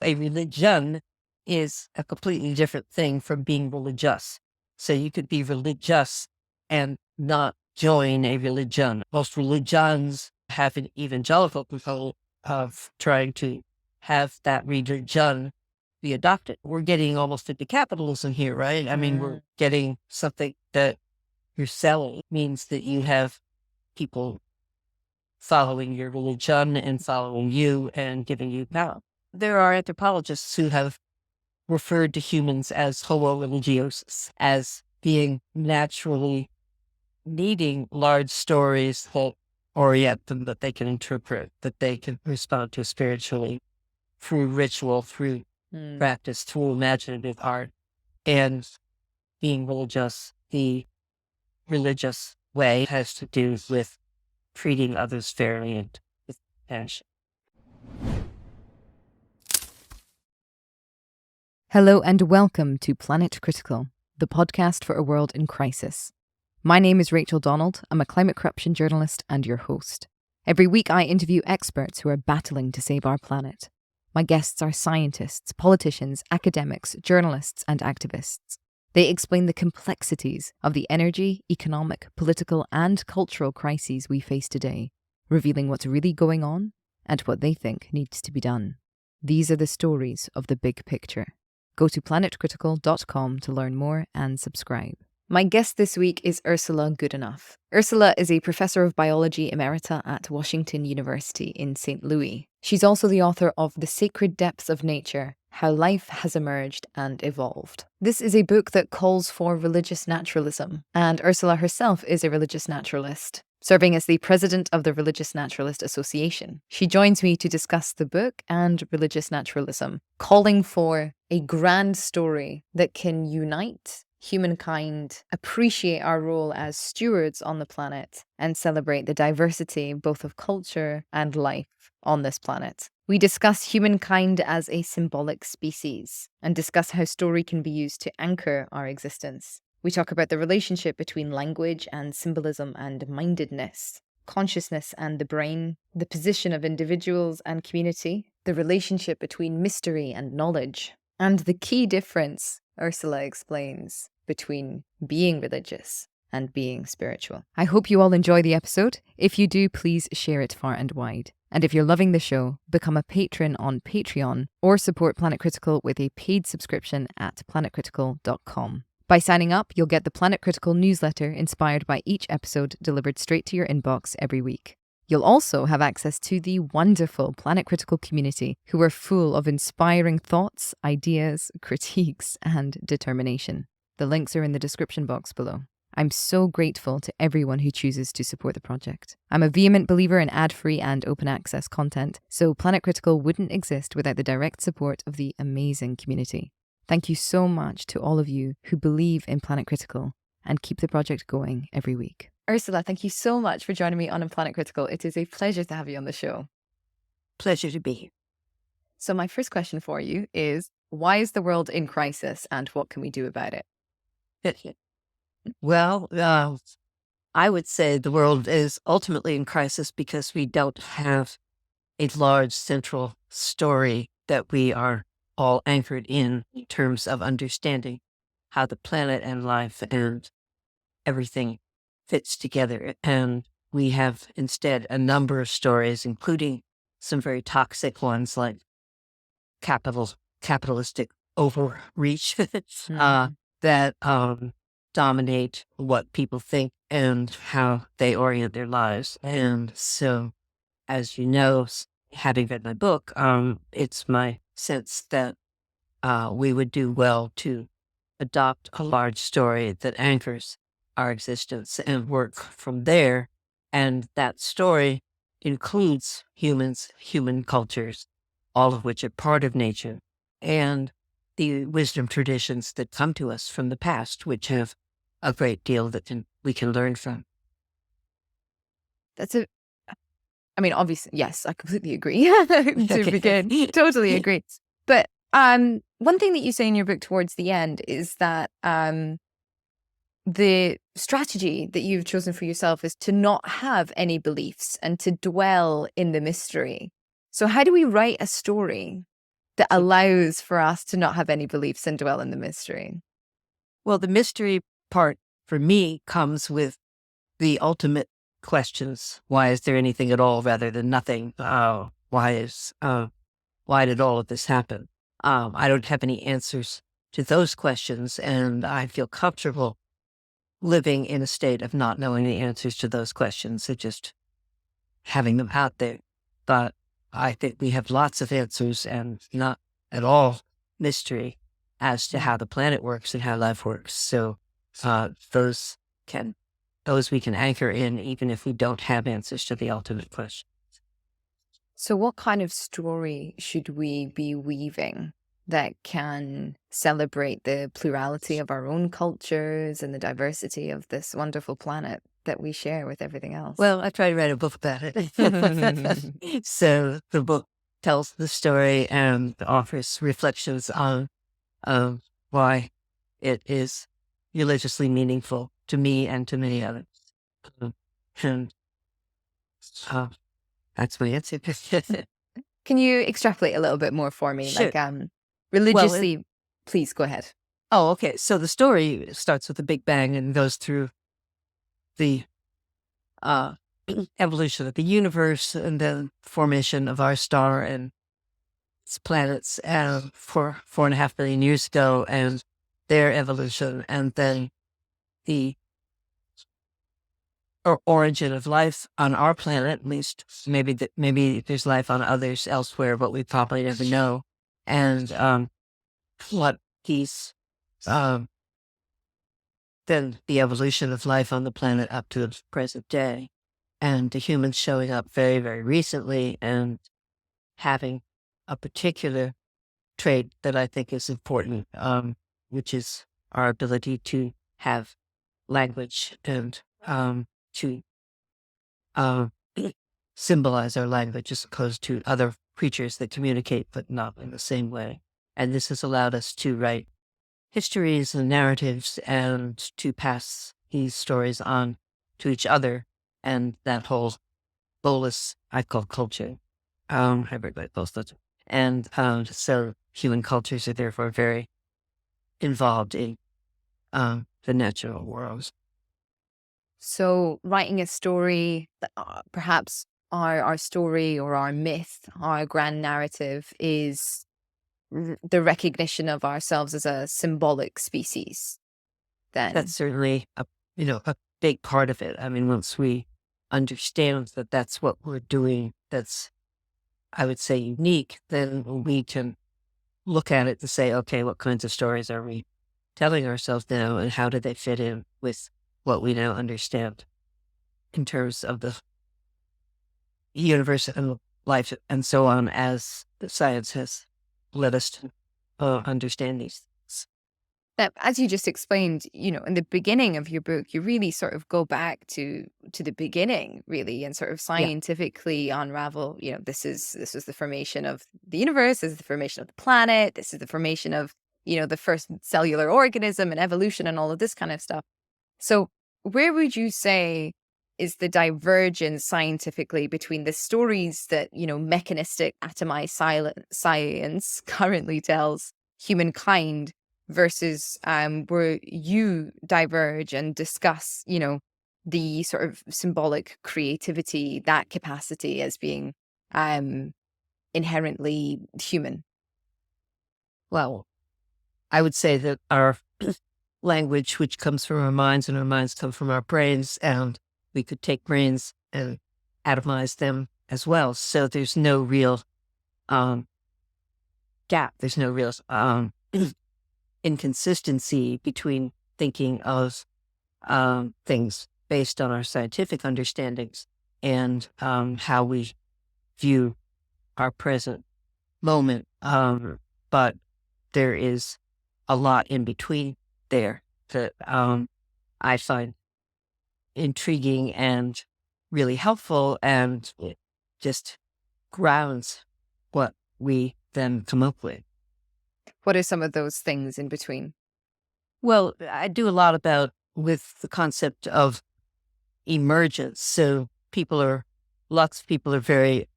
A religion is a completely different thing from being religious. So you could be religious and not join a religion. Most religions have an evangelical component of trying to have that religion be adopted. We're getting almost into capitalism here, right? I mean, we're getting something that you're selling means that you have people following your religion and following you and giving you power. There are anthropologists who have referred to humans as homo religiosus, as being naturally needing large stories that orient them, that they can interpret, that they can respond to spiritually through ritual, through practice, through imaginative art. And being religious, the religious way has to do with treating others fairly and with compassion. Hello and welcome to Planet Critical, the podcast for a world in crisis. My name is Rachel Donald. I'm a climate corruption journalist and your host. Every week I interview experts who are battling to save our planet. My guests are scientists, politicians, academics, journalists, and activists. They explain the complexities of the energy, economic, political, and cultural crises we face today, revealing what's really going on and what they think needs to be done. These are the stories of the big picture. Go to planetcritical.com to learn more and subscribe. My guest this week is Ursula Goodenough. Ursula is a professor of biology emerita at Washington University in St. Louis. She's also the author of The Sacred Depths of Nature: How Life Has Emerged and Evolved. This is a book that calls for religious naturalism, and Ursula herself is a religious naturalist, serving as the president of the Religious Naturalist Association. She joins me to discuss the book and religious naturalism, calling for a grand story that can unite humankind, appreciate our role as stewards on the planet, and celebrate the diversity both of culture and life on this planet. We discuss humankind as a symbolic species and discuss how story can be used to anchor our existence. We talk about the relationship between language and symbolism and mindedness, consciousness and the brain, the position of individuals and community, the relationship between mystery and knowledge, and the key difference, Ursula explains, between being religious and being spiritual. I hope you all enjoy the episode. If you do, please share it far and wide. And if you're loving the show, become a patron on Patreon or support Planet Critical with a paid subscription at planetcritical.com. By signing up, you'll get the Planet Critical newsletter inspired by each episode delivered straight to your inbox every week. You'll also have access to the wonderful Planet Critical community who are full of inspiring thoughts, ideas, critiques, and determination. The links are in the description box below. I'm so grateful to everyone who chooses to support the project. I'm a vehement believer in ad-free and open access content, so Planet Critical wouldn't exist without the direct support of the amazing community. Thank you so much to all of you who believe in Planet Critical and keep the project going every week. Ursula, thank you so much for joining me on Planet Critical. It is a pleasure to have you on the show. Pleasure to be here. So my first question for you is, why is the world in crisis and what can we do about it? Well, I would say the world is ultimately in crisis because we don't have a large central story that we are all anchored in terms of understanding how the planet and life and everything fits together. And we have instead a number of stories, including some very toxic ones like capitalistic overreach that dominate what people think and how they orient their lives. And so, as you know, having read my book, it's my sense that we would do well to adopt a large story that anchors our existence and work from there. And that story includes humans, human cultures, all of which are part of nature, and the wisdom traditions that come to us from the past, which have a great deal that we can learn from. Obviously, yes, I completely agree to begin. Totally agree. But one thing that you say in your book towards the end is that the strategy that you've chosen for yourself is to not have any beliefs and to dwell in the mystery. So how do we write a story that allows for us to not have any beliefs and dwell in the mystery? Well, the mystery part for me comes with the ultimate questions. Why is there anything at all rather than nothing? Why did all of this happen? I don't have any answers to those questions, and I feel comfortable living in a state of not knowing the answers to those questions, so just having them out there. But I think we have lots of answers and not at all mystery as to how the planet works and how life works. So those we can anchor in even if we don't have answers to the ultimate question. So what kind of story should we be weaving that can celebrate the plurality of our own cultures and the diversity of this wonderful planet that we share with everything else? Well, I try to write a book about it. So the book tells the story and offers reflections on why it is religiously meaningful to me and to many others. And that's my answer. Can you extrapolate a little bit more for me? Sure. Like religiously, please go ahead. Oh, okay. So the story starts with the Big Bang and goes through the evolution of the universe and then formation of our star and its planets for 4.5 billion years ago and their evolution, and then the origin of life on our planet. At least maybe there's life on others elsewhere, but we probably never know. And what these then the evolution of life on the planet up to the present day, and the humans showing up very, very recently and having a particular trait that I think is important, which is our ability to have language and to symbolize our language as opposed to other creatures that communicate but not in the same way. And this has allowed us to write histories and narratives and to pass these stories on to each other. And that whole bolus I call culture. Everybody calls that. And so human cultures are therefore very involved in the natural world. So writing a story, perhaps our story or our myth, our grand narrative is the recognition of ourselves as a symbolic species. Then That's certainly a big part of it. I mean, once we understand that that's what we're doing, that's, I would say, unique, then we can look at it to say, okay, what kinds of stories are we telling ourselves now, and how do they fit in with what we now understand in terms of the universe and life and so on, as the science has led us to understand these things. now, as you just explained, in the beginning of your book, you really sort of go back to the beginning, really, and sort of Yeah. scientifically unravel. This is the formation of the universe. This is the formation of the planet. This is the formation of the first cellular organism and evolution and all of this kind of stuff. So, where would you say is the divergence scientifically between the stories that mechanistic atomized science currently tells humankind versus where you diverge and discuss, the sort of symbolic creativity, that capacity as being inherently human? Well, I would say that our language, which comes from our minds, and our minds come from our brains, and we could take brains and atomize them as well. So there's no real gap. There's no real inconsistency between thinking of things based on our scientific understandings and how we view our present moment. But there is a lot in between there that I find intriguing and really helpful, and it just grounds what we then come up with. What are some of those things in between? Well, I do a lot with the concept of emergence. So lots of people are very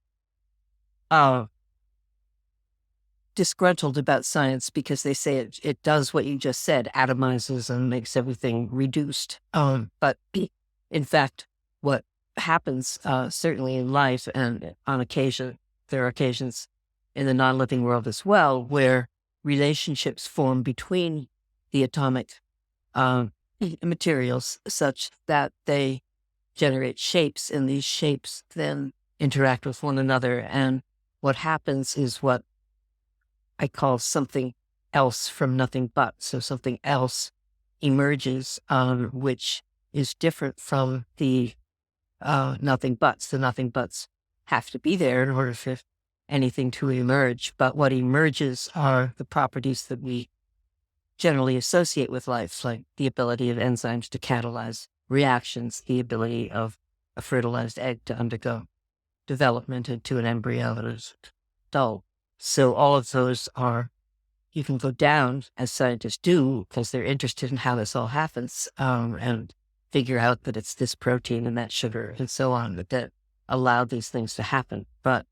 disgruntled about science because they say it does what you just said, atomizes and makes everything reduced. But in fact, what happens certainly in life and on occasion, there are occasions in the non-living world as well, where relationships form between the atomic materials such that they generate shapes, and these shapes then interact with one another. And what happens is what I call something else from nothing but. So something else emerges, which is different from the nothing buts. The nothing buts have to be there in order for anything to emerge. But what emerges are the properties that we generally associate with life, like the ability of enzymes to catalyze reactions, the ability of a fertilized egg to undergo development into an embryo that is adult. So all of those are, you can go down, as scientists do, because they're interested in how this all happens, and figure out that it's this protein and that sugar and so on that allow these things to happen. But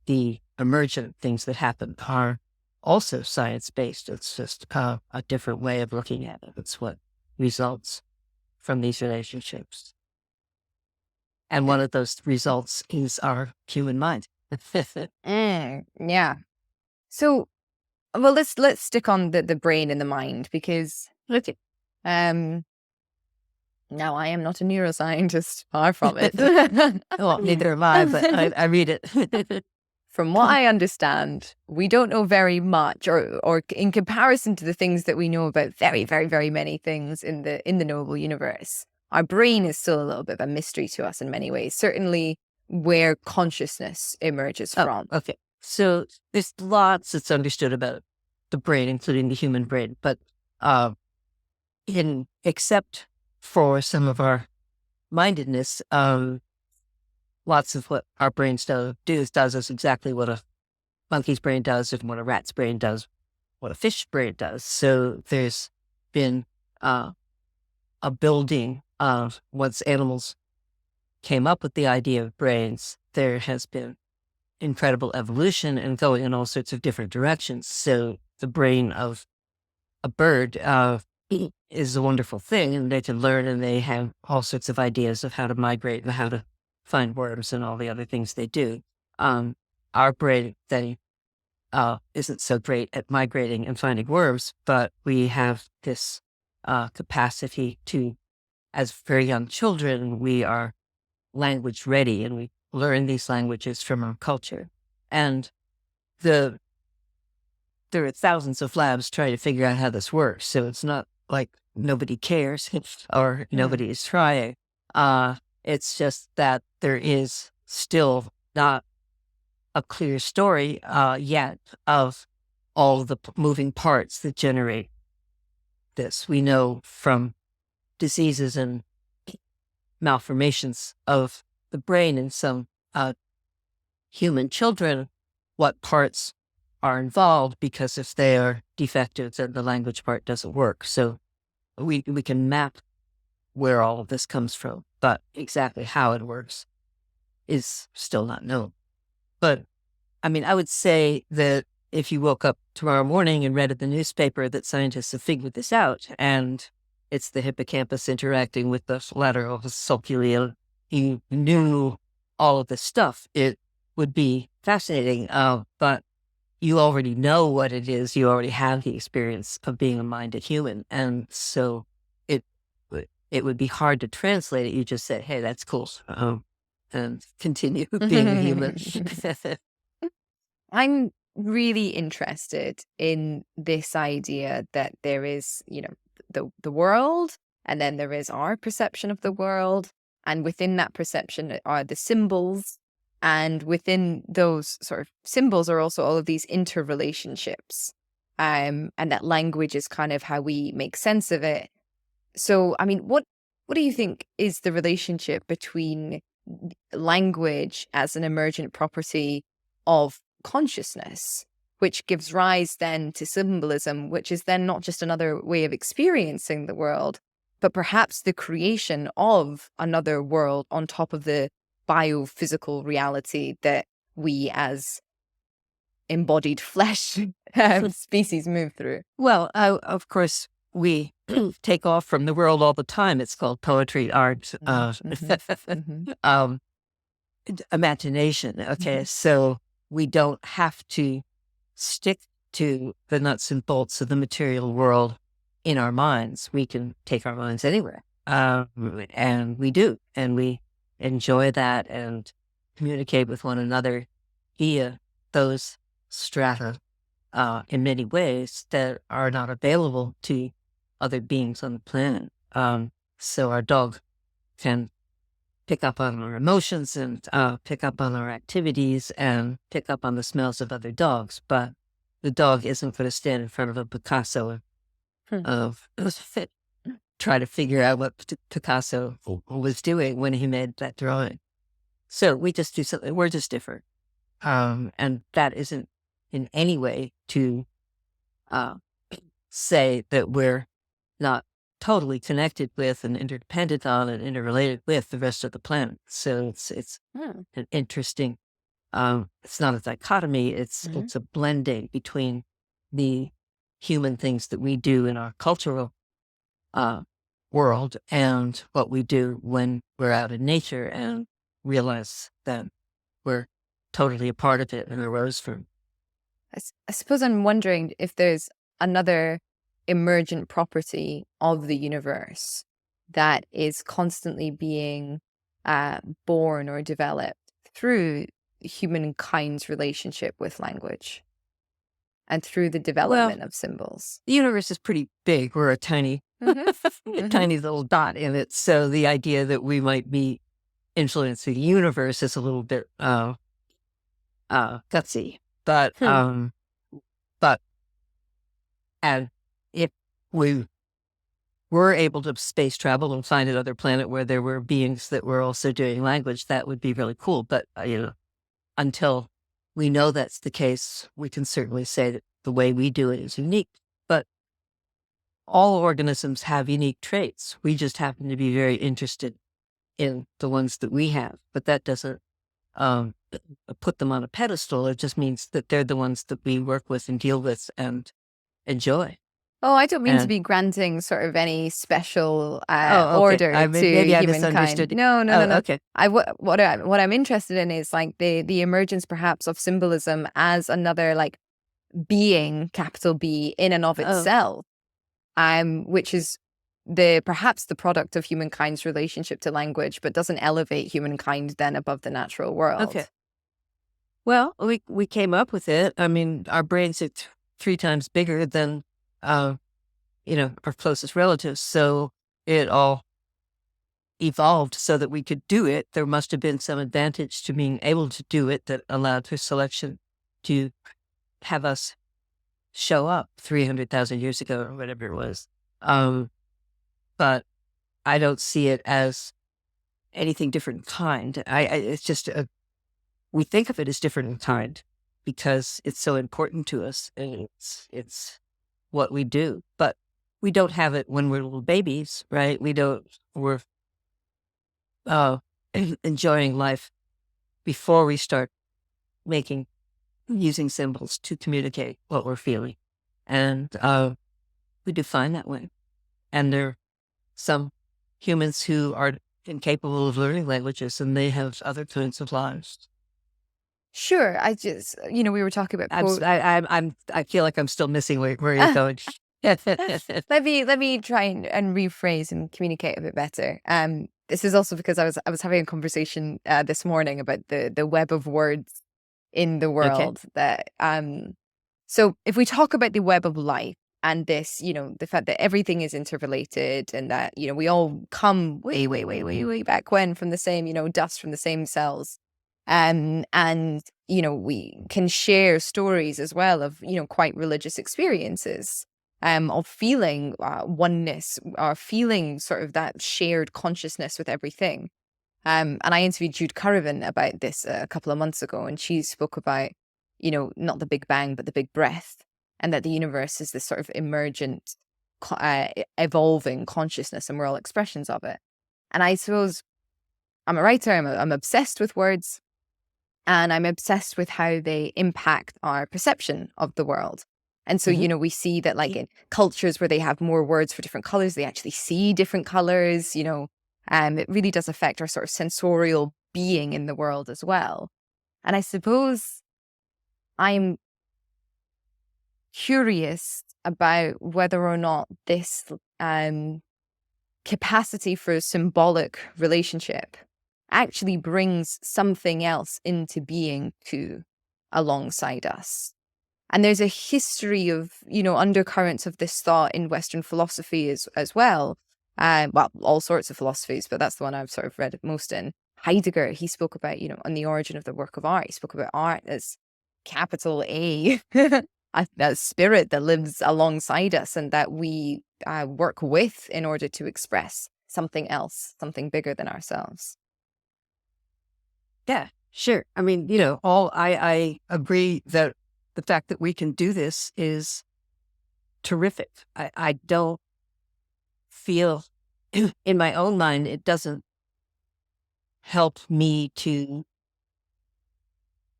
the emergent things that happen are also science-based. It's just a different way of looking at it. It's what results from these relationships. And one of those results is our human mind. Yeah. So, well, let's stick on the brain and the mind, because Okay. now I am not a neuroscientist, far from it. Well, neither am I, but I read it. From what I understand, we don't know very much, or in comparison to the things that we know about very, very, very many things in the knowable universe, our brain is still a little bit of a mystery to us in many ways. Certainly, where consciousness emerges from. Okay. So there's lots that's understood about the brain, including the human brain, but except for some of our mindedness, lots of what our brains does is exactly what a monkey's brain does, and what a rat's brain does, what a fish brain does. So there's been a building of, once animals came up with the idea of brains, there has been incredible evolution and going in all sorts of different directions. So the brain of a bird is a wonderful thing, and they can learn, and they have all sorts of ideas of how to migrate and how to find worms and all the other things they do. Our brain then isn't so great at migrating and finding worms, but we have this capacity to, as very young children, we are language ready, and we learn these languages from our culture. And there are thousands of labs trying to figure out how this works. So it's not like nobody cares or nobody is trying. It's just that there is still not a clear story yet of all the moving parts that generate this. We know from diseases and malformations of the brain in some human children what parts are involved, because if they are defective, then the language part doesn't work. So we can map where all of this comes from, but exactly how it works is still not known. But I mean, I would say that if you woke up tomorrow morning and read in the newspaper that scientists have figured this out, and it's the hippocampus interacting with the lateral sulculi, you knew all of this stuff, it would be fascinating. But you already know what it is. You already have the experience of being a minded human. And so it would be hard to translate it. You just said, hey, that's cool. And continue being a human. I'm really interested in this idea that there is, the world, and then there is our perception of the world. And within that perception are the symbols. And within those sort of symbols are also all of these interrelationships. And that language is kind of how we make sense of it. So, I mean, what do you think is the relationship between language as an emergent property of consciousness, which gives rise then to symbolism, which is then not just another way of experiencing the world, but perhaps the creation of another world on top of the biophysical reality that we as embodied flesh species move through? Well, of course, we take off from the world all the time. It's called poetry, art, imagination. Okay, so we don't have to stick to the nuts and bolts of the material world in our minds. We can take our minds anywhere, and we do, and we enjoy that and communicate with one another via those strata in many ways that are not available to other beings on the planet. So our dog can pick up on our emotions and pick up on our activities and pick up on the smells of other dogs, but the dog isn't going to stand in front of a Picasso of try to figure out what Picasso was doing when he made that drawing. So we just do something. We're just different, and that isn't in any way to say that we're not totally connected with and interdependent on and interrelated with the rest of the planet. So it's an interesting. It's not a dichotomy. It's a blending between the human things that we do in our cultural world and what we do when we're out in nature and realize that we're totally a part of it and arose from. I suppose I'm wondering if there's another emergent property of the universe that is constantly being born or developed through humankind's relationship with language and through the development of symbols. The universe is pretty big. We're a tiny, a tiny little dot in it. So the idea that we might be influencing the universe is a little bit gutsy. But and if we were able to space travel and find another planet where there were beings that were also doing language, that would be really cool. But until we know that's the case, we can certainly say that the way we do it is unique. But all organisms have unique traits. We just happen to be very interested in the ones that we have. But that doesn't put them on a pedestal. It just means that they're the ones that we work with and deal with and enjoy. Oh, I don't mean to be granting sort of any special order to maybe I humankind. misunderstood you. No. Okay. What I'm interested in is like the emergence perhaps of symbolism as another like being, capital B, in and of itself, which is perhaps the product of humankind's relationship to language, but doesn't elevate humankind then above the natural world. Okay. Well, we came up with it. I mean, our brains are 3 times bigger than our closest relatives. So it all evolved so that we could do it. There must have been some advantage to being able to do it that allowed for selection to have us show up 300,000 years ago or whatever it was. But I don't see it as anything different in kind. It's just we think of it as different in kind because it's so important to us and it's what we do. But we don't have it when we're little babies, right? We're enjoying life before we start using symbols to communicate what we're feeling. And we define that way. And there are some humans who are incapable of learning languages and they have other kinds of lives. Sure. I just, we were talking about. I feel like I'm still missing where you're going. Let me try and rephrase and communicate a bit better. This is also because I was having a conversation this morning about the web of words in the world. Okay. So if we talk about the web of life and this, the fact that everything is interrelated and that we all come way back when from the same dust from the same cells. And we can share stories as well of quite religious experiences of feeling oneness or feeling sort of that shared consciousness with everything. And I interviewed Jude Currivan about this a couple of months ago, and she spoke about not the Big Bang but the Big Breath, and that the universe is this sort of emergent, evolving consciousness, and we're all expressions of it. And I suppose I'm a writer. I'm obsessed with words. And I'm obsessed with how they impact our perception of the world. And so, we see that like in cultures where they have more words for different colors, they actually see different colors, it really does affect our sort of sensorial being in the world as well. And I suppose I'm curious about whether or not this capacity for a symbolic relationship actually brings something else into being too alongside us. And there's a history of, undercurrents of this thought in Western philosophy as well. Well, all sorts of philosophies, but that's the one I've sort of read most in. Heidegger, he spoke about, on the origin of the work of art. He spoke about art as capital A, a spirit that lives alongside us and that we work with in order to express something else, something bigger than ourselves. Yeah, sure. I mean, I agree that the fact that we can do this is terrific. I don't feel in my own mind, it doesn't help me to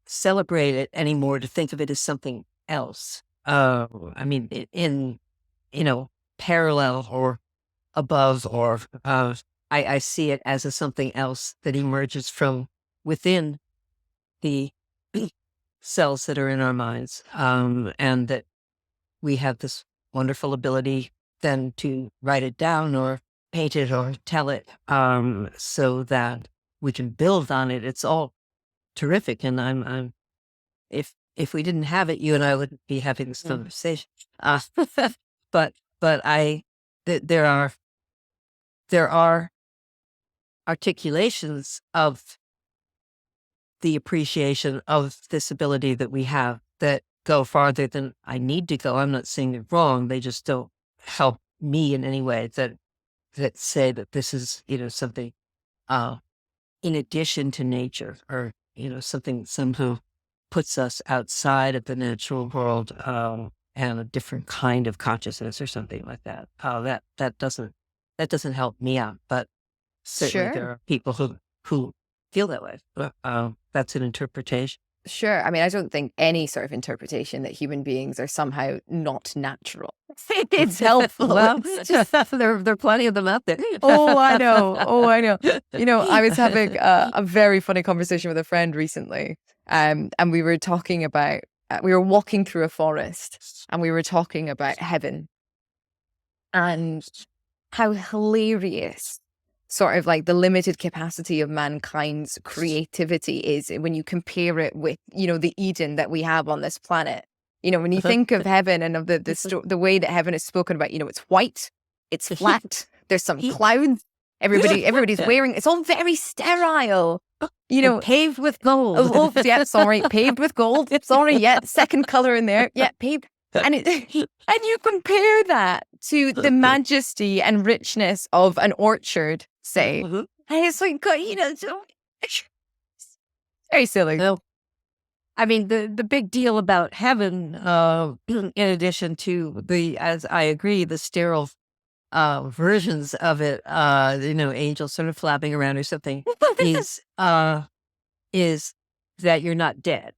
celebrate it anymore, to think of it as something else. I mean, in, parallel or above, or I see it as a something else that emerges from within the cells that are in our minds, and that we have this wonderful ability then to write it down or paint it or tell it, so that we can build on it. It's all terrific, and I'm if we didn't have it, you and I wouldn't be having this conversation. Uh, but there are articulations of the appreciation of this ability that we have that go farther than I need to go. I'm not saying they're wrong. They just don't help me in any way that say that this is, something in addition to nature, or, something somehow puts us outside of the natural world, and a different kind of consciousness or something like that. That doesn't help me out, but certainly there are people who feel that way. That's an interpretation. Sure. I mean, I don't think any sort of interpretation that human beings are somehow not natural. It's helpful. Well, there are plenty of them out there. Oh, I know. Oh, I know. I was having a very funny conversation with a friend recently, and we were talking about, we were walking through a forest, and we were talking about heaven and how hilarious sort of like the limited capacity of mankind's creativity is when you compare it with, the Eden that we have on this planet. When you think of heaven and of the way that heaven is spoken about, it's white, it's flat, there's some clouds, everybody's wearing, it's all very sterile, And paved with gold. Oh, yeah, sorry, paved with gold. Sorry, yeah, second color in there. Yeah, paved. And you compare that to the majesty and richness of an orchard, say, and it's like, it's very silly. Well, I mean, the big deal about heaven, in addition to as I agree, the sterile versions of it, angels sort of flapping around or something, is that you're not dead.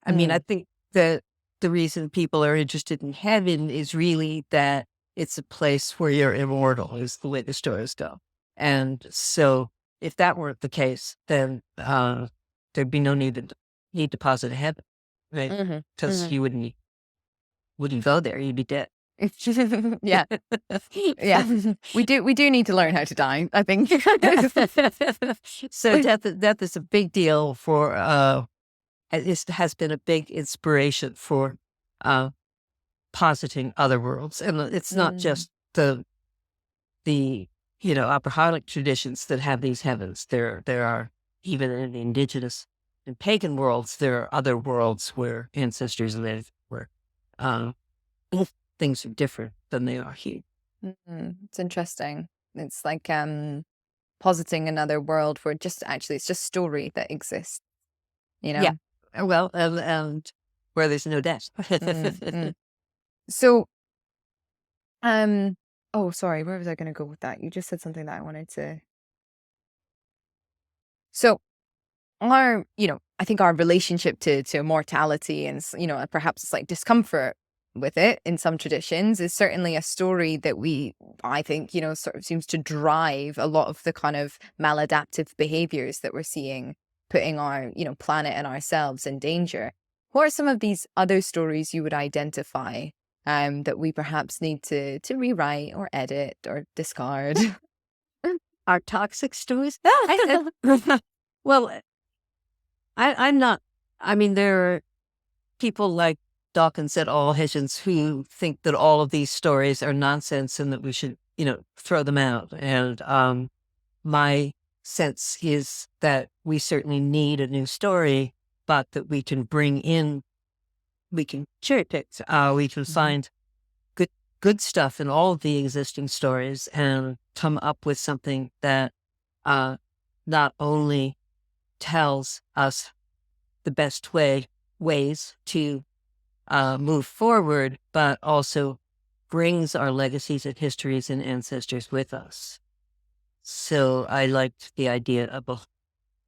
I mean, I think that the reason people are interested in heaven is really that it's a place where you're immortal, is the way the stories go. And so if that weren't the case, then there'd be no need to posit a heaven, right? Because you wouldn't go there, you'd be dead. Yeah. Yeah. We do need to learn how to die, I think. So death is a big deal for it has been a big inspiration for positing other worlds. And it's not just the Abrahamic traditions that have these heavens. There are, even in the indigenous and pagan worlds, there are other worlds where ancestors live, where things are different than they are here. It's interesting. It's like positing another world where it's just story that exists. Yeah. Well, and where there's no death. So, oh, sorry, where was I going to go with that? You just said something that I wanted to. So, I think our relationship to mortality and, perhaps a slight discomfort with it in some traditions is certainly a story that I think, sort of seems to drive a lot of the kind of maladaptive behaviors that we're seeing, putting our, planet and ourselves in danger. What are some of these other stories you would identify that we perhaps need to rewrite or edit or discard? Our toxic stories? Well, I'm not, I mean, there are people like Dawkins et al. Hitchens who think that all of these stories are nonsense and that we should, throw them out. And my sense is that we certainly need a new story, but that we can we can cherry pick, we can find good stuff in all of the existing stories and come up with something that not only tells us the best ways to move forward, but also brings our legacies and histories and ancestors with us. So I liked the idea of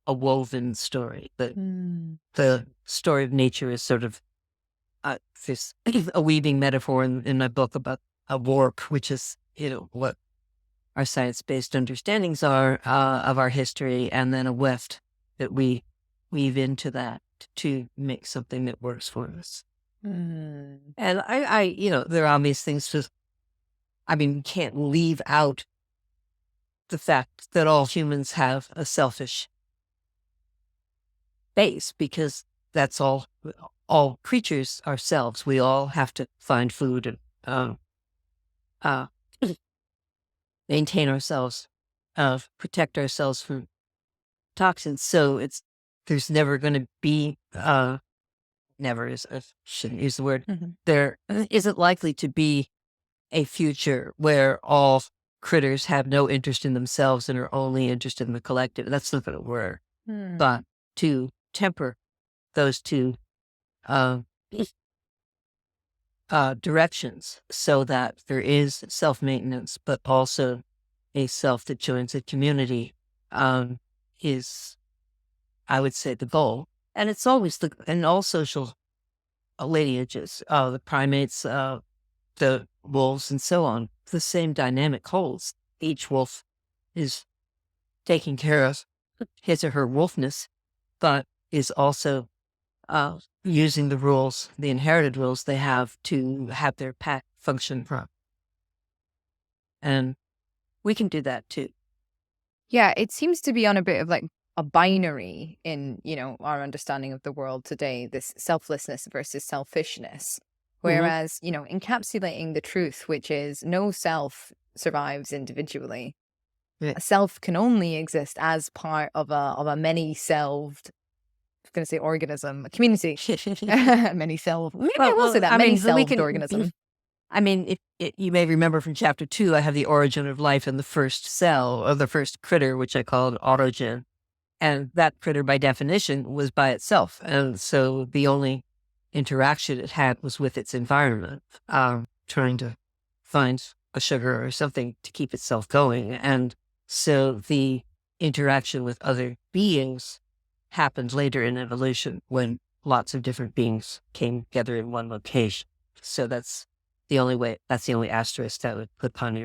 a woven story. The story of nature is sort of this a weaving metaphor in my book about a warp, which is what our science-based understandings are of our history, and then a weft that we weave into that to make something that works for us. And there are obvious things we can't leave out the fact that all humans have a selfish base, because that's all creatures ourselves. We all have to find food and maintain ourselves, protect ourselves from toxins. So there's never going to be, never is, I shouldn't use the word, there isn't likely to be a future where all critters have no interest in themselves and are only interested in the collective. That's not going to work. But to temper those two directions so that there is self-maintenance, but also a self that joins a community is, I would say, the goal. And it's always in all social lineages, the primates, the wolves, and so on, the same dynamic holds. Each wolf is taking care of his or her wolfness, but is also using the rules, the inherited rules they have to have their pack function properly. And we can do that too. Yeah, it seems to be on a bit of like a binary in, our understanding of the world today, this selflessness versus selfishness. Whereas, encapsulating the truth, which is no self survives individually. Yeah. A self can only exist as part of a many-celled, I'm going to say organism, a community. Many-celled. Maybe I will say that, many-celled organism. You may remember from chapter 2, I have the origin of life in the first cell, or the first critter, which I called autogen. And that critter, by definition, was by itself. And so the only interaction it had was with its environment, trying to find a sugar or something to keep itself going. And so the interaction with other beings happened later in evolution when lots of different beings came together in one location. So that's the only asterisk that would put on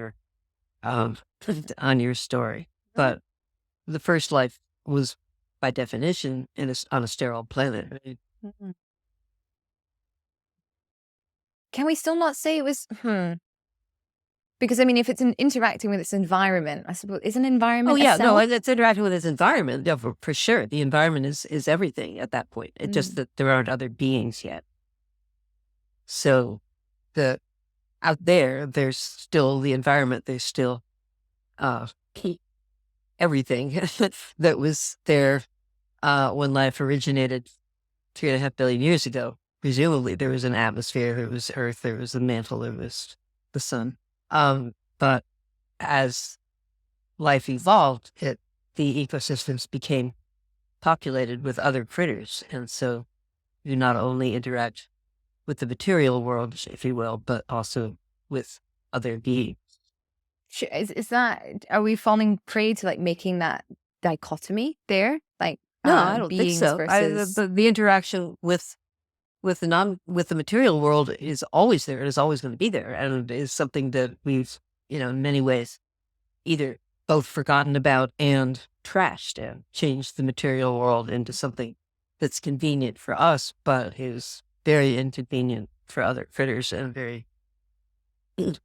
your story. But the first life was, by definition, on a sterile planet. Right? Can we still not say it was? Because if it's interacting with its environment, I suppose, is an environment? Oh yeah, no, it's interacting with its environment. Yeah, for sure. The environment is everything at that point. It's just that there aren't other beings yet. So out there's still the environment. There's still everything that was there when life originated 3.5 billion years ago. Presumably there was an atmosphere, there was Earth, there was the mantle, there was the sun. But as life evolved, the ecosystems became populated with other critters. And so you not only interact with the material world, if you will, but also with other beings. Are we falling prey to like making that dichotomy there? Like No, I don't think beings so. versus. The interaction with the material world is always there. It is always going to be there, and it is something that we've, in many ways, either both forgotten about and trashed and changed the material world into something that's convenient for us, but is very inconvenient for other critters and very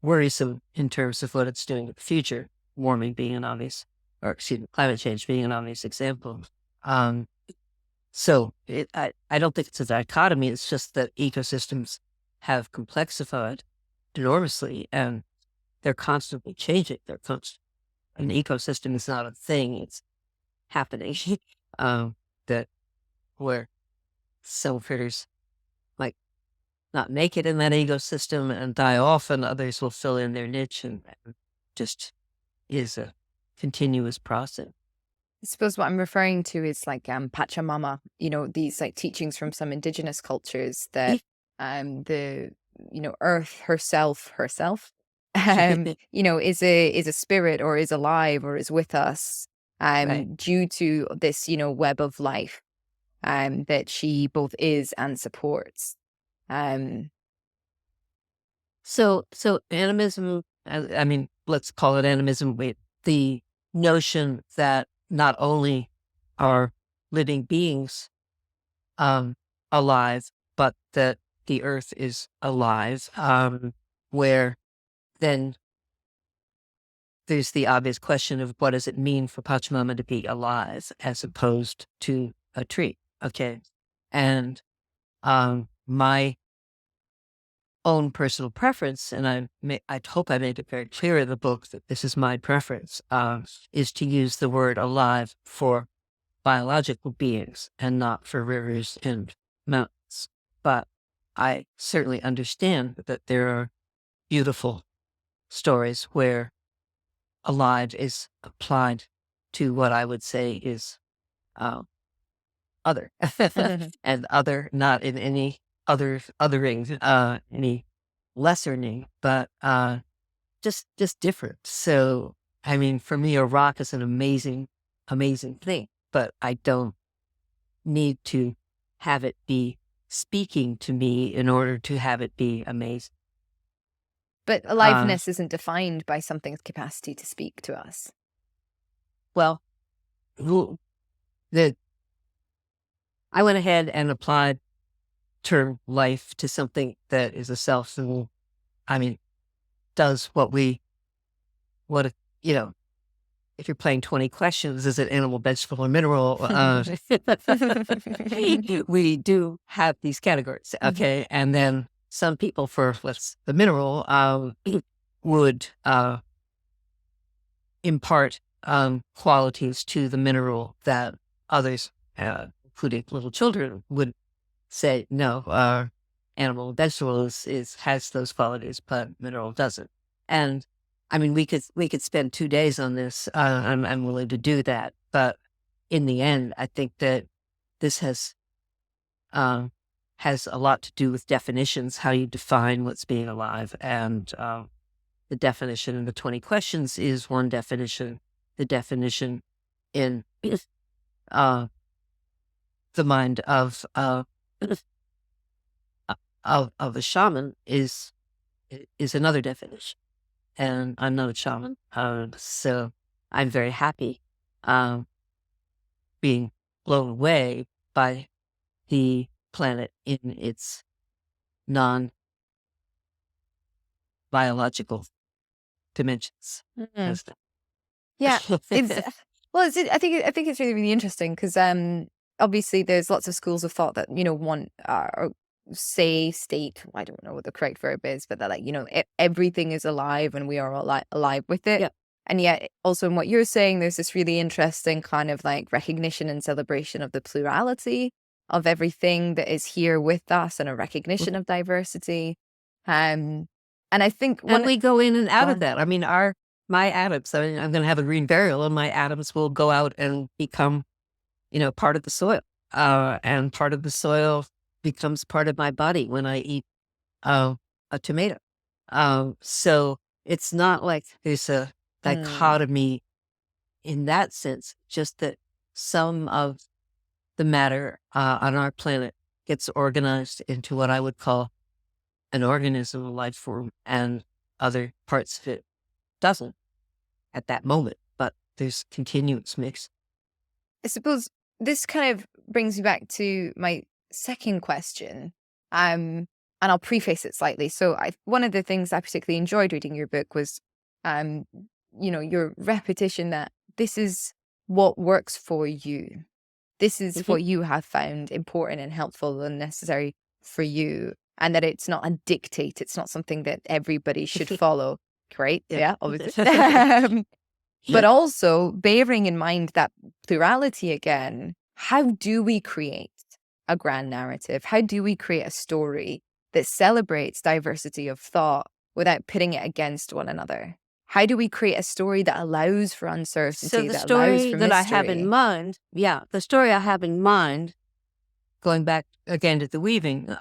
worrisome in terms of what it's doing in the future. Warming being an obvious, or excuse me, climate change being an obvious example. Um, I don't think it's a dichotomy. It's just that ecosystems have complexified enormously and they're constantly changing. An ecosystem is not a thing. It's happening. That where some critters might not make it in that ecosystem and die off, and others will fill in their niche, and just is a continuous process. I suppose what I'm referring to is like Pachamama, these like teachings from some indigenous cultures that the earth herself is a spirit or is alive or is with us Right. due to this web of life that she both is and supports. So animism, I mean, let's call it animism. Wait, the notion that not only are living beings alive, but that the earth is alive, where then there's the obvious question of what does it mean for Pachamama to be alive as opposed to a tree? Okay. And my own personal preference, and I hope I made it very clear in the book that this is my preference, is to use the word alive for biological beings and not for rivers and mountains. But I certainly understand that there are beautiful stories where alive is applied to what I would say is other, and other not in any othering, any lessening, but just different. So I mean, for me, a rock is an amazing thing, but I don't need to have it be speaking to me in order to have it be amazing. But aliveness isn't defined by something's capacity to speak to us. Well, the I went ahead and applied term life to something that is a self, and I mean, does what if you're playing 20 questions, is it animal, vegetable, or mineral? We do have these categories, okay? And then some people, for what's the mineral, would impart qualities to the mineral that others, including little children, would say, no, animal, vegetable has those qualities, but mineral doesn't. And I mean, we could spend 2 days on this. I'm willing to do that, but in the end, I think that this has a lot to do with definitions, how you define what's being alive, and the definition in the 20 questions is one definition. The definition in the mind of a shaman is another definition. And I'm not a shaman, so I'm very happy being blown away by the planet in its non-biological dimensions. Yeah, I think it's really really interesting because obviously there's lots of schools of thought that want or state, I don't know what the correct verb is, but that like everything is alive and we are all alive with it. Yeah. And yet also in what you're saying, there's this really interesting kind of like recognition and celebration of the plurality of everything that is here with us and a recognition of diversity. And I think when we go in and out of that, I mean, my atoms, I mean, I'm going to have a green burial and my atoms will go out and become, part of the soil. And part of the soil becomes part of my body when I eat a tomato. So it's not like there's a dichotomy in that sense, just that some of the matter on our planet gets organized into what I would call an organism, a life form, and other parts of it doesn't at that moment, but there's continuous mix. I suppose this kind of brings me back to my second question. And I'll preface it slightly. So one of the things I particularly enjoyed reading your book was, your repetition that this is what works for you. This is Mhm. what you have found important and helpful and necessary for you. And that it's not a dictate. It's not something that everybody should follow. Great. Yeah, obviously. But also bearing in mind that plurality again, how do we create a grand narrative? How do we create a story that celebrates diversity of thought without pitting it against one another? How do we create a story that allows for So uncertainty, the that allows story for that I have in mystery? mind, the story I have in mind, going back again to the weaving,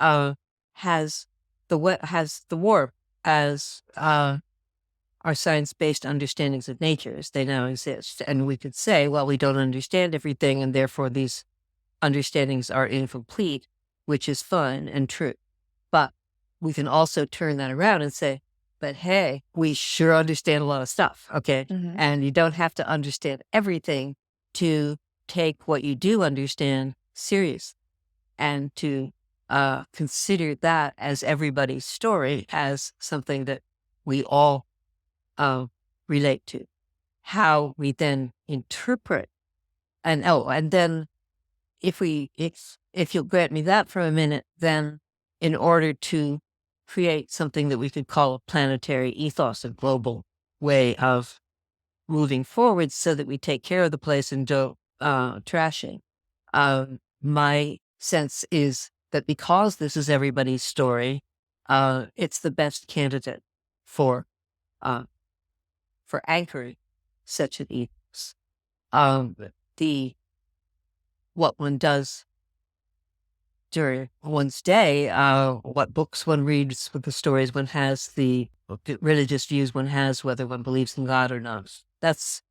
has the warp as our science-based understandings of nature as they now exist. And we could say, well, we don't understand everything, and therefore these understandings are incomplete, which is fine and true. But we can also turn that around and say, but hey, we sure understand a lot of stuff, okay? Mhm. And you don't have to understand everything to take what you do understand serious and to consider that as everybody's story as something that we all relate to. How we then interpret and then if you'll grant me that for a minute, then in order to create something that we could call a planetary ethos, a global way of moving forward so that we take care of the place and don't trash it. My sense is that because this is everybody's story, it's the best candidate for uh, anchoring such an ethos. Um, the what one does during one's day, what books one reads, what the stories one has, the religious views one has, whether one believes in God or not. That's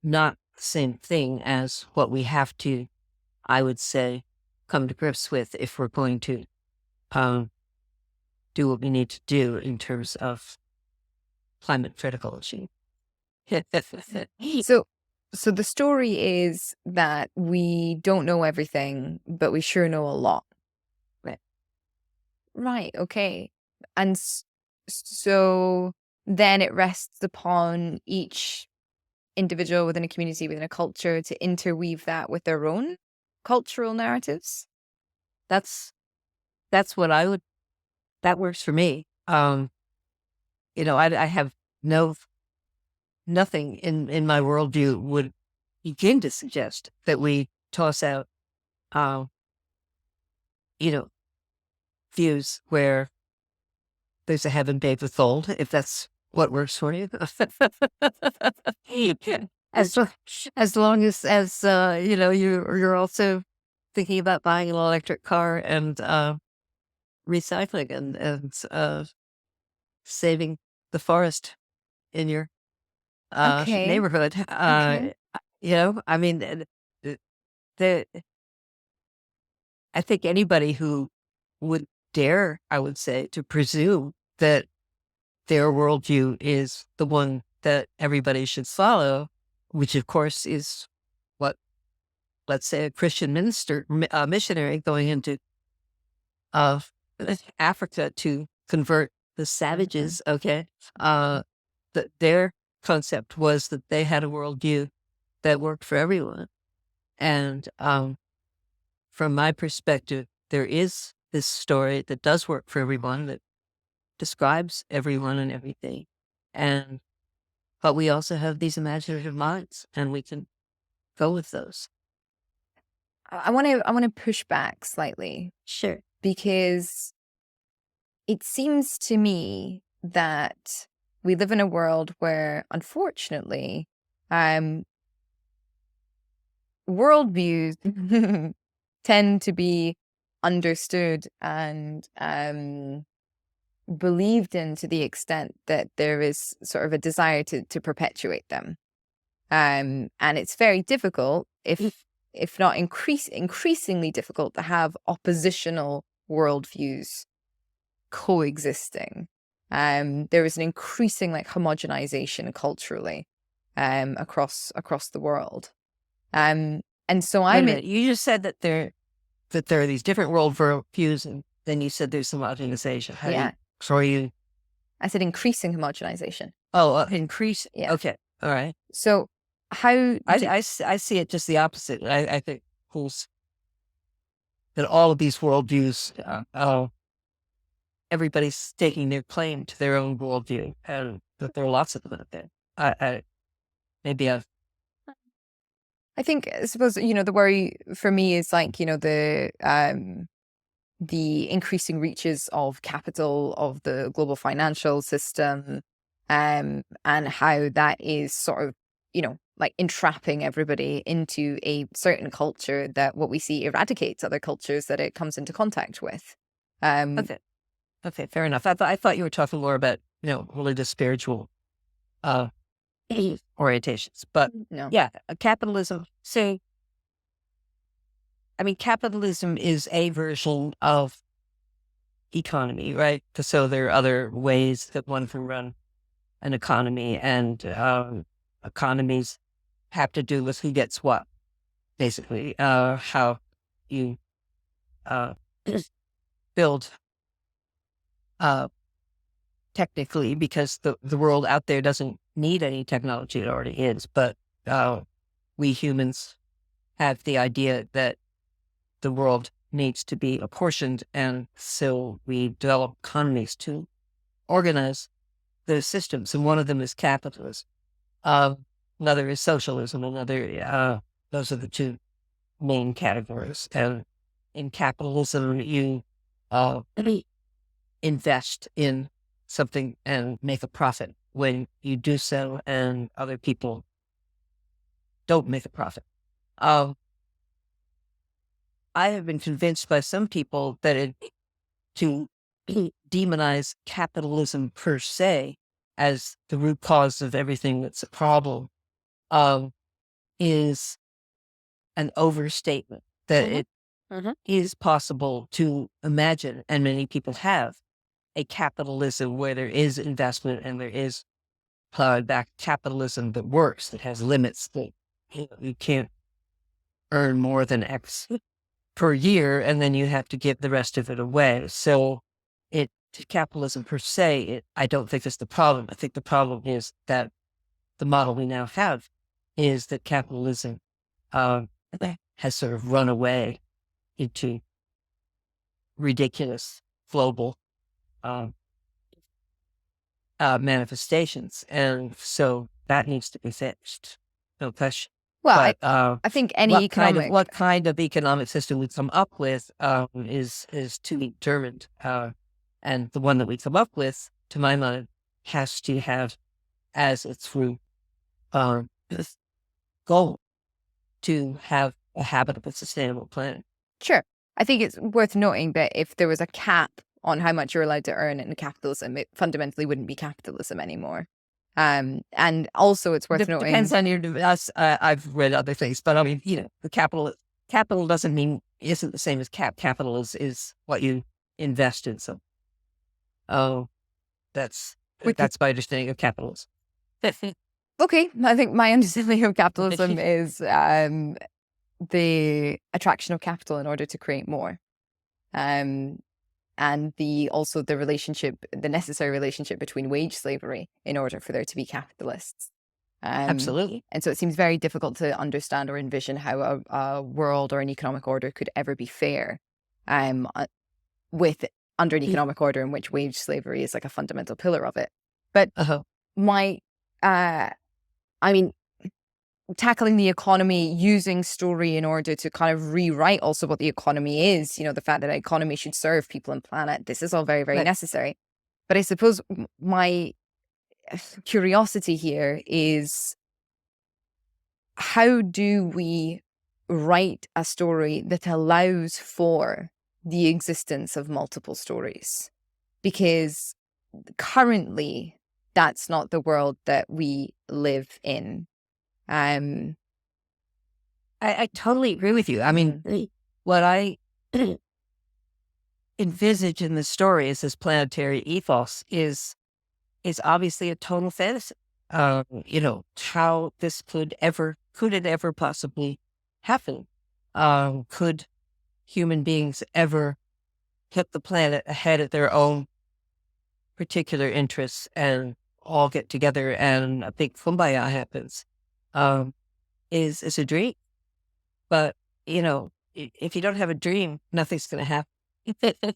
not the same thing as what we have to, I would say, come to grips with if we're going to um, do what we need to do in terms of climate critical issue. So so the story is that we don't know everything, but we sure know a lot. Right. Right, okay. And so then it rests upon each individual within a community, within a culture to interweave that with their own cultural narratives. That's what that works for me. I have nothing in my worldview would begin to suggest that we toss out, uh, you know, views where there's a heaven paved with gold, if that's what works for you. as lo- as long as you're also thinking about buying an electric car and recycling and saving the forest in your Okay. neighborhood. Okay. I mean, the, the I think anybody who would dare, I would say, to presume that their worldview is the one that everybody should follow, which of course is what, let's say, a Christian missionary going into uh, Africa to convert the savages, okay, that their concept was that they had a worldview that worked for everyone. And from my perspective, there is this story that does work for everyone, that describes everyone and everything. But we also have these imaginative minds, and we can go with those. I want to push back slightly Sure. because it seems to me that we live in a world where, unfortunately, um, worldviews tend to be understood and believed in to the extent that there is sort of a desire to perpetuate them. And it's very difficult if if not increasingly difficult, to have oppositional worldviews coexisting. There is an increasing like homogenization culturally across the world. And so Wait a minute. You just said that there are these different worldviews, and then you said there's some homogenization. How do you? Sorry, I said increasing homogenization. Oh, increase. Yeah. Okay. All right. So how I see it just the opposite. I think that all of these worldviews, everybody's taking their claim to their own worldview, and that there are lots of them out there. Maybe I've. I think, I suppose, the worry for me is like, the increasing reaches of capital, of the global financial system, and how that is sort of, like entrapping everybody into a certain culture that what we see eradicates other cultures that it comes into contact with. Okay, fair enough. I thought you were talking more about, religious, spiritual orientations, but No. yeah, capitalism. So, I mean, capitalism is a version of economy, right? So there are other ways that one can run an economy, and economies have to do with who gets what, basically. How you build technically, because the world out there doesn't need any technology, it already is. But we humans have the idea that the world needs to be apportioned, and so we develop economies to organize those systems, and one of them is capitalism. Another is socialism. Those are the two main categories. And in capitalism, you invest in something and make a profit when you do so, and other people don't make a profit. I have been convinced by some people that to demonize capitalism per se as the root cause of everything that's a problem is an overstatement. That it is possible to imagine, and many people have, a capitalism where there is investment and there is back capitalism that works, that has limits, that you can't earn more than X per year, and then you have to give the rest of it away. So capitalism per se, I don't think that's the problem. I think the problem is that the model we now have is that capitalism has sort of run away into ridiculous global manifestations. And so that needs to be fixed. No question. Well, but I think any economic... what kind of economic system we come up with is to be determined. And the one that we come up with, to my mind, has to have as its root goal to have a habitable, sustainable planet. Sure. I think it's worth noting that if there was a cap on how much you're allowed to earn in capitalism, it fundamentally wouldn't be capitalism anymore. And also it's worth noting... Depends on your... I've read other things, but I mean, the capital doesn't mean, isn't the same as capital is what you invest in. So, that's my understanding of capitalism. Okay, I think my understanding of capitalism is the attraction of capital in order to create more. And the necessary relationship between wage slavery in order for there to be capitalists. Absolutely. And so it seems very difficult to understand or envision how a world or an economic order could ever be fair under an economic order in which wage slavery is like a fundamental pillar of it. But tackling the economy using story in order to kind of rewrite also what the economy is, the fact that an economy should serve people and planet, this is all very, very necessary. But I suppose my curiosity here is, how do we write a story that allows for the existence of multiple stories? Because currently that's not the world that we live in. I totally agree with you. I mean, what I envisage in the story is this planetary ethos is obviously a total fantasy. How this could it ever possibly happen? Could human beings ever put the planet ahead of their own particular interests and all get together and a big kumbaya happens? Is a dream. But, if you don't have a dream, nothing's going to happen.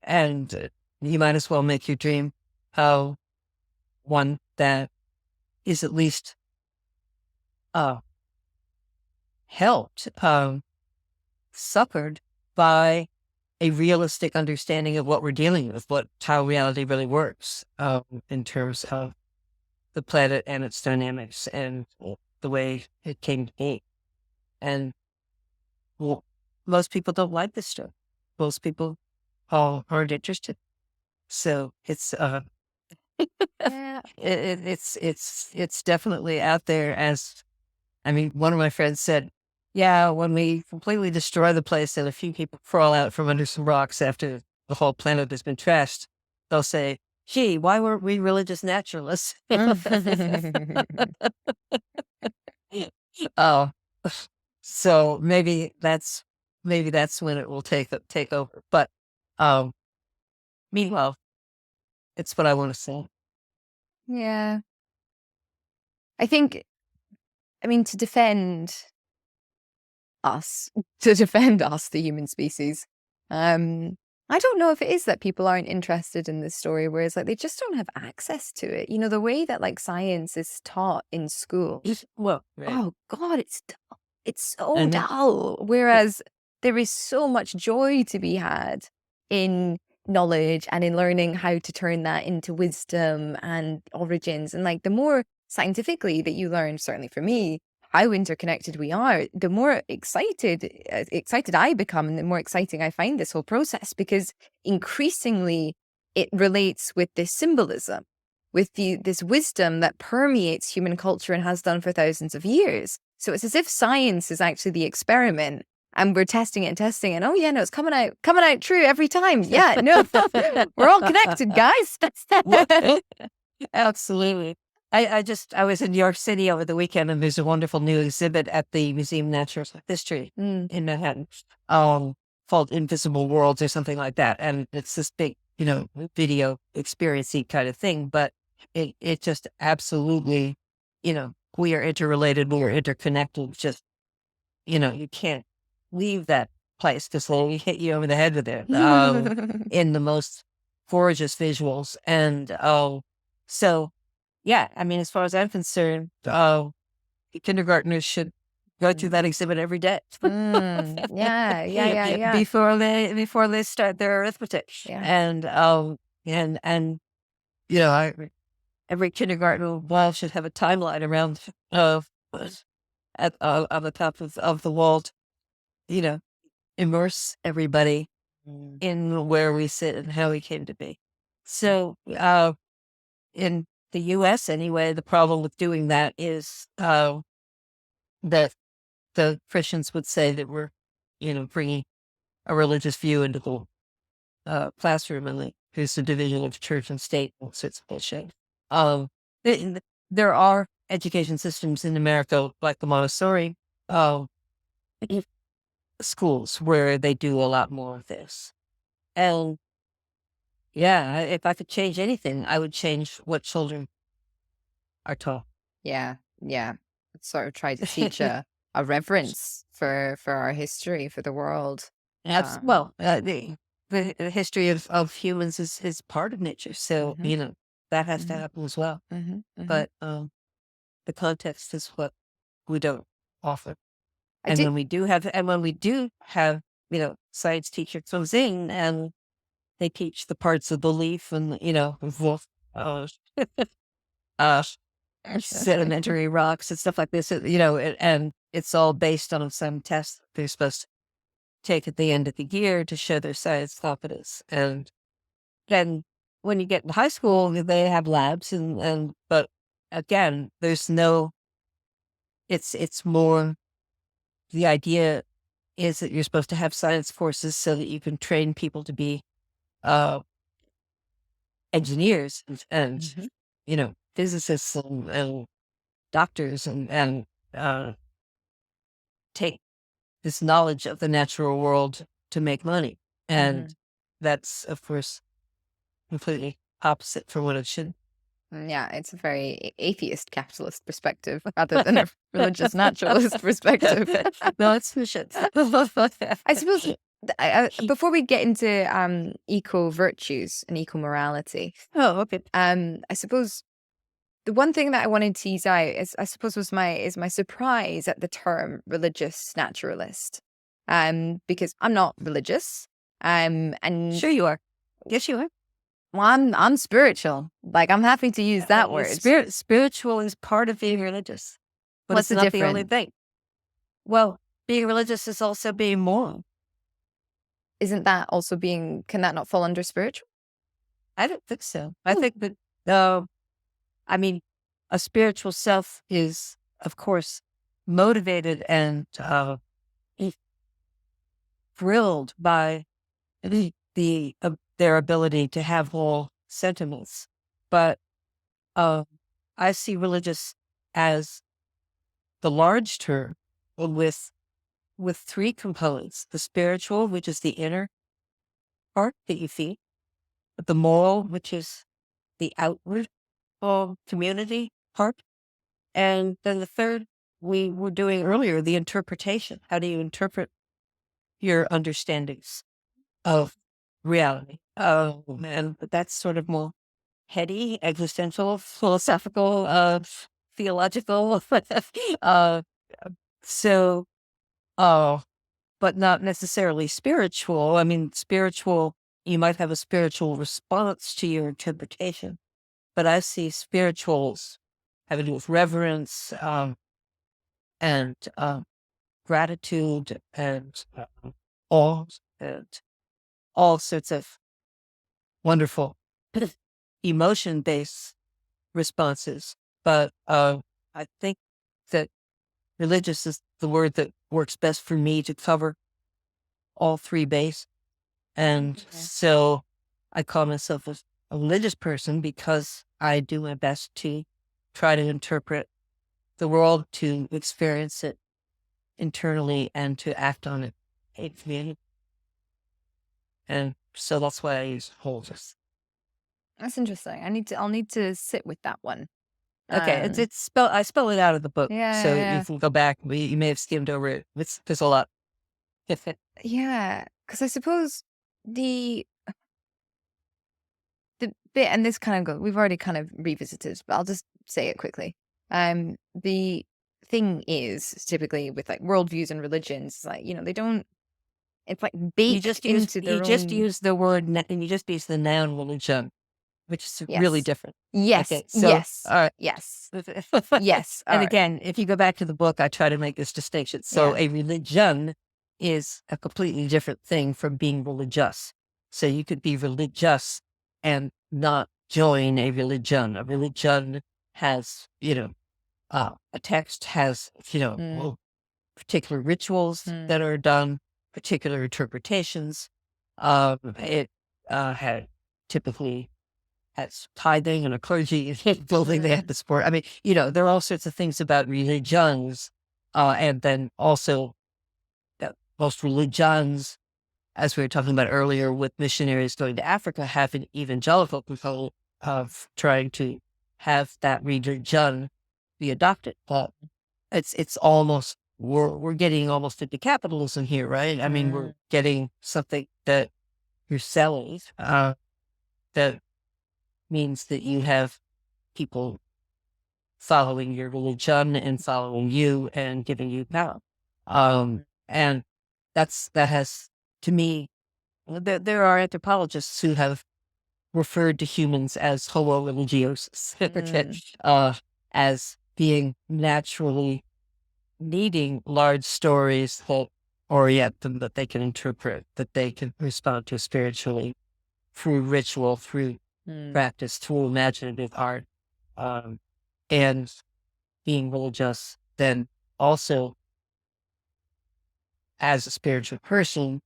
And you might as well make your dream one that is at least uh, helped, suckered by a realistic understanding of what we're dealing with, how reality really works in terms of the planet and its dynamics and the way it came to be. And well, most people don't like this stuff. Most people aren't interested. So it's Yeah. it's definitely out there as, I mean, one of my friends said, yeah, when we completely destroy the place and a few people crawl out from under some rocks after the whole planet has been trashed, they'll say, gee, why weren't we religious naturalists? Oh, so maybe that's when it will take over. But um, meanwhile, it's what I want to say. Yeah. I think, I mean, to defend us, the human species, I don't know if it is that people aren't interested in this story, whereas like they just don't have access to it. You know, the way that like science is taught in school. Well, right. Oh God, it's dull. It's so And dull. Whereas there is so much joy to be had in knowledge and in learning how to turn that into wisdom and origins. And like the more scientifically that you learn, certainly for me, how interconnected we are, the more excited I become, and the more exciting I find this whole process, because increasingly it relates with this symbolism, with this wisdom that permeates human culture and has done for thousands of years. So it's as if science is actually the experiment, and we're testing it and testing it. And, oh yeah, no, it's coming out true every time. Yeah, no, we're all connected, guys. Absolutely. I was in New York City over the weekend, and there's a wonderful new exhibit at the Museum of Natural History in Manhattan, called Invisible Worlds or something like that. And it's this big, video experiencey kind of thing, but it just absolutely, we are interrelated, we are interconnected. Just, you can't leave that place because they hit you over the head with it in the most gorgeous visuals. And so yeah, I mean, as far as I'm concerned, kindergartners should go through that exhibit every day. Yeah. Before they start their arithmetic. Yeah. And every kindergarten should have a timeline around on the top of the wall to, immerse everybody in where we sit and how we came to be. So in the U.S. anyway, the problem with doing that is that the Christians would say that we're, bringing a religious view into the classroom, and there's the division of church and state and all sorts of bullshit. There are education systems in America like the Montessori schools where they do a lot more of this. And yeah, if I could change anything, I would change what children are taught. Yeah. Sort of try to teach a reverence for our history, for the world. Well, the history of humans is part of nature, so that has to happen as well. But the context is what we don't offer. And when we do have, science teacher comes in and they teach the parts of belief and sedimentary rocks and stuff like this, and it's all based on some tests they're supposed to take at the end of the year to show their science competence. And then when you get in high school, they have labs but again, there's no, it's more the idea is that you're supposed to have science forces so that you can train people to be uh, engineers and physicists and doctors and uh, take this knowledge of the natural world to make money. And that's, of course, completely opposite from what it should. Yeah, it's a very atheist capitalist perspective rather than a religious naturalist perspective. No, it's bullshit. I suppose before we get into eco virtues and eco morality, Oh, okay. I suppose the one thing that I wanted to tease out is, I suppose, was my surprise at the term religious naturalist, because I'm not religious, and Sure you are. Yes, you are. well, I'm spiritual. Like, I'm happy to use that word. Spiritual is part of being religious, but What's it's the not the only difference? thing. Well, being religious is also being moral. Isn't that also being? Can that not fall under spiritual? I don't think so. I think that, I mean, a spiritual self is, of course, motivated and thrilled by their ability to have all sentiments. But I see religious as the large term with three components: the spiritual, which is the inner part that you feel; the moral, which is the outward community part; and then the third we were doing earlier, the interpretation. How do you interpret your understandings of reality? Oh man, but that's sort of more heady, existential, philosophical, theological. uh, so, but not necessarily spiritual. I mean, spiritual, you might have a spiritual response to your interpretation, but I see spirituals having to do with reverence, and gratitude and awe and all sorts of wonderful emotion-based responses. But I think that religious is the word that works best for me to cover all three bases. And so I call myself a religious person because I do my best to try to interpret the world, to experience it internally, and to act on it in community. And so that's why I use wholeness. That's interesting. I'll need to sit with that one. Okay, I spell it out of the book, so Yeah. you can go back. You may have skimmed over it. There's a lot. Yeah, because I suppose the bit, and this kind of we've already kind of revisited, but I'll just say it quickly. The thing is, typically with like worldviews and religions, like, they don't. It's like baked into their You just own. use the word, and you just use the noun religion, which is really Yes. different. Yes. Okay, so Yes. all right. Yes. Yes. And again, if you go back to the book, I try to make this distinction. So Yeah. a religion is a completely different thing from being religious. So you could be religious and not join a religion. A religion has, a text has, particular rituals that are done, particular interpretations. It had typically has tithing and a clergy building they have to support. I mean, there are all sorts of things about religions, and then also most religions, as we were talking about earlier, with missionaries going to Africa, have an evangelical component of trying to have that religion be adopted. But it's almost we're getting almost into capitalism here, right? I mean, we're getting something that you're selling, that means that you have people following your religion and following you and giving you power. And that has, to me, there are anthropologists who have referred to humans as homo religiosus, as being naturally needing large stories that orient them, that they can interpret, that they can respond to spiritually through ritual, through practice, through imaginative art, and being religious then also as a spiritual person,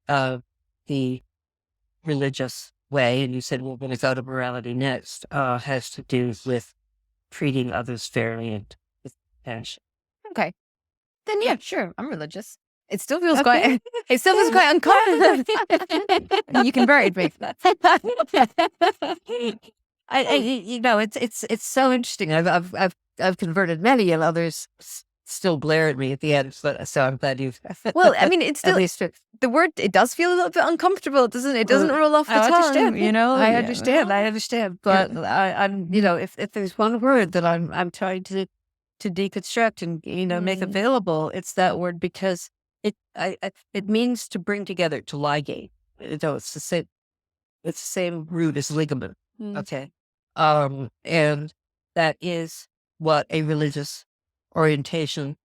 the religious way, and you said we're going to go to morality next, has to do with treating others fairly and with compassion. Okay. Then yeah, sure. I'm religious. It still feels Okay. quite uncomfortable. You converted me. It's so interesting. I've converted many, and others still glare at me at the end. But so I'm glad you've. Well, I mean, it's at still least the word. It does feel a little bit uncomfortable. It doesn't roll off the I tongue. understand. You know, I Yeah. understand. I understand. But I'm if there's one word that I'm trying to deconstruct and make available, it's that word, because it means to bring together, to ligate. It's the same. It's the same root as ligament. Okay. And that is what a religious orientation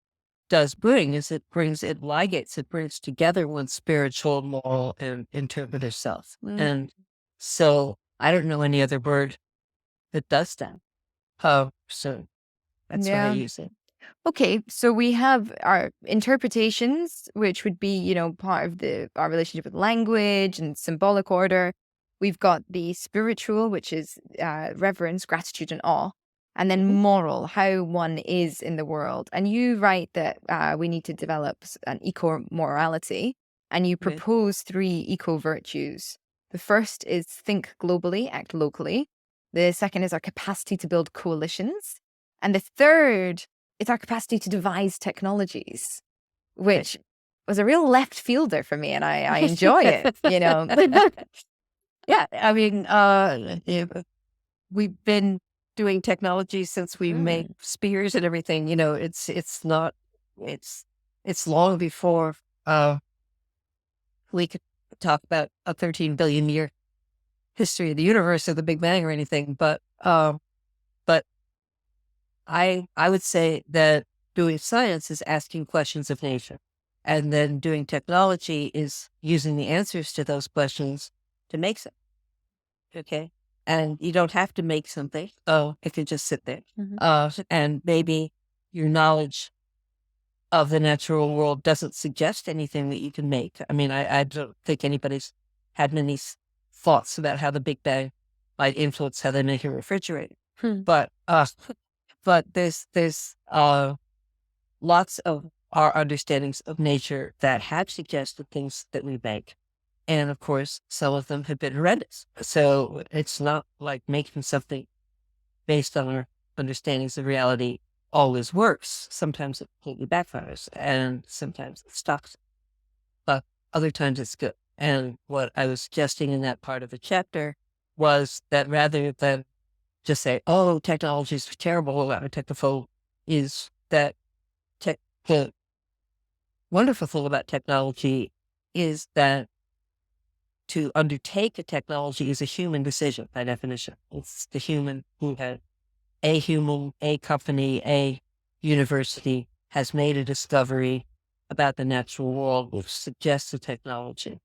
does bring, is it ligates, it brings together one's spiritual, moral, and interpretive self. And so I don't know any other word that does that. So that's why I use it. Okay, so we have our interpretations, which would be, part of our relationship with language and symbolic order. We've got the spiritual, which is reverence, gratitude, and awe. And then moral, how one is in the world. And you write that we need to develop an eco-morality, and you propose 3 eco-virtues. The first is think globally, act locally. The second is our capacity to build coalitions. And the third is our capacity to devise technologies, which was a real left fielder for me, and I enjoy it, Yeah, I mean, we've been doing technology since we made spears and everything. It's long before we could talk about a 13 billion year history of the universe or the Big Bang or anything. But I would say that doing science is asking questions of nature, and then doing technology is using the answers to those questions to make something. Okay. And you don't have to make something. It can just sit there. And maybe your knowledge of the natural world doesn't suggest anything that you can make. I mean, I don't think anybody's had many thoughts about how the Big Bang might influence how they make a refrigerator. But there's lots of our understandings of nature that have suggested things that we make. And of course, some of them have been horrendous. So it's not like making something based on our understandings of reality always works. Sometimes it completely backfires, and sometimes it stops. But other times it's good. And what I was suggesting in that part of the chapter was that rather than just say, oh, technology is terrible, technophobe, is that the wonderful thing about technology is that to undertake a technology is a human decision by definition. It's the human who had a company, a university has made a discovery about the natural world, which suggests a technology.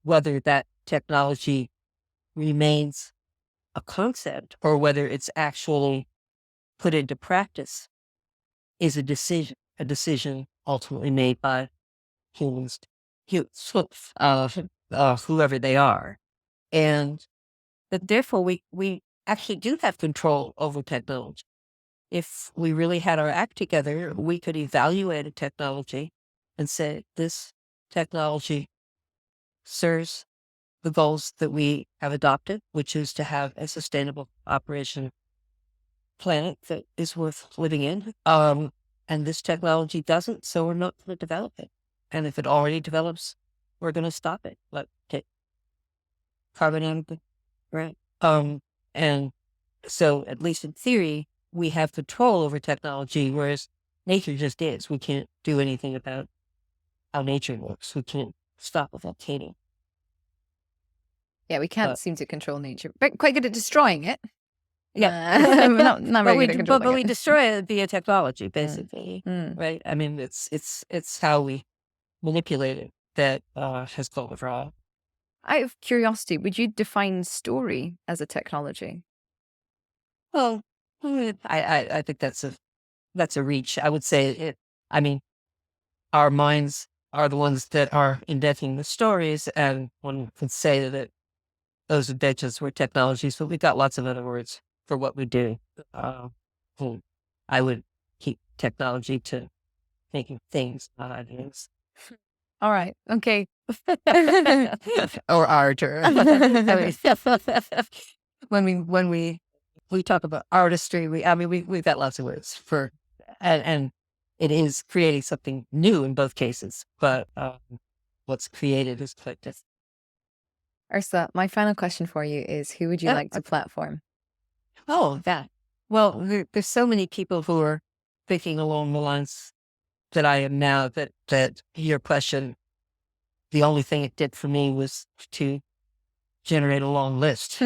Whether that technology remains a concept or whether it's actually put into practice is a decision ultimately made by humans, whoever they are. And that therefore we actually do have control over technology. If we really had our act together, we could evaluate a technology and say, this technology serves the goals that we have adopted, which is to have a sustainable operation planet that is worth living in. And this technology doesn't, so we're not going to develop it. And if it already develops, we're going to stop it. Let take carbon out of the right. And so at least in theory, we have control over technology, whereas nature just is. We can't do anything about how nature works. We can't stop without hating. Yeah, we can't seem to control nature, but quite good at destroying it. Yeah, not very good at controlling but we it. destroy it via technology, basically, right? I mean, it's how we manipulate it that has gone wrong. Out of curiosity, would you define story as a technology? Well, I think that's a reach. I would say it. I mean, our minds are the ones that are inventing the stories, and one could say that those inventions were technologies, but we got lots of other words for what we do. Hmm, I would keep technology to making things, not ideas. All right. Okay. Or art, or I mean, when we talk about artistry, we've got lots of words for, and it is creating something new in both cases. But what's created is quite different. Ursula, my final question for you is, who would you like to platform? Oh, that. Well, there's so many people who are thinking along the lines that I am now. That your question, the only thing it did for me was to generate a long list.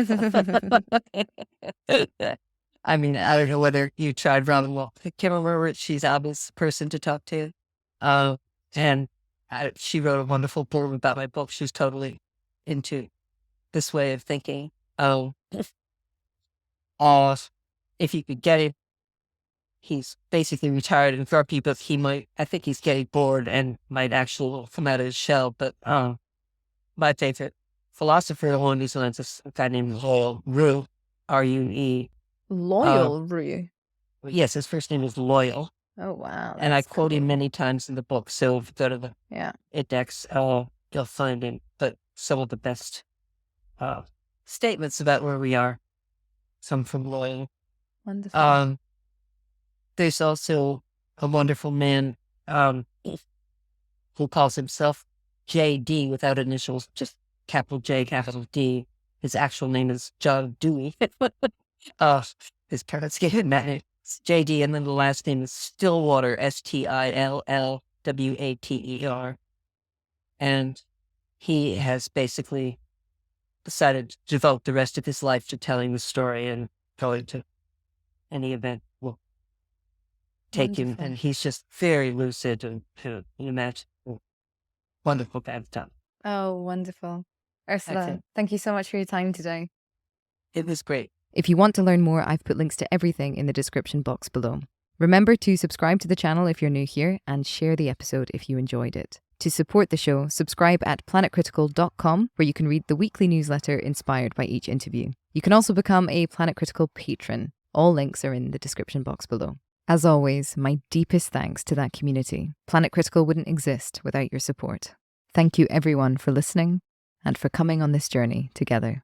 I mean, I don't know whether you tried Robin. Well, I can't remember if she's Abba's person to talk to. And she wrote a wonderful blurb about my book. She's totally into this way of thinking. If you could get it, he's basically retired and grumpy, but I think he's getting bored and might actually come out of his shell. But my favorite philosopher along these lines is a guy named Loyal Rue, R-U-E. Loyal Rue. Yes, his first name is Loyal. Oh, wow. And I quote him many times in the book. So if you go to the index, you'll find him. But some of the best statements about where we are, some from Loyal. Wonderful. There's also a wonderful man who calls himself J.D. without initials, just capital J, capital D. His actual name is John Dewey. His parents gave him that name. It's J.D. and then the last name is Stillwater, Stillwater. And he has basically decided to devote the rest of his life to telling the story, and going to any event will take him. And he's just very lucid and imagine. Wonderful guy to talk. Oh, wonderful. Ursula, thank you so much for your time today. It was great. If you want to learn more, I've put links to everything in the description box below. Remember to subscribe to the channel if you're new here, and share the episode if you enjoyed it. To support the show, subscribe at planetcritical.com, where you can read the weekly newsletter inspired by each interview. You can also become a Planet Critical patron. All links are in the description box below. As always, my deepest thanks to that community. Planet Critical wouldn't exist without your support. Thank you everyone for listening and for coming on this journey together.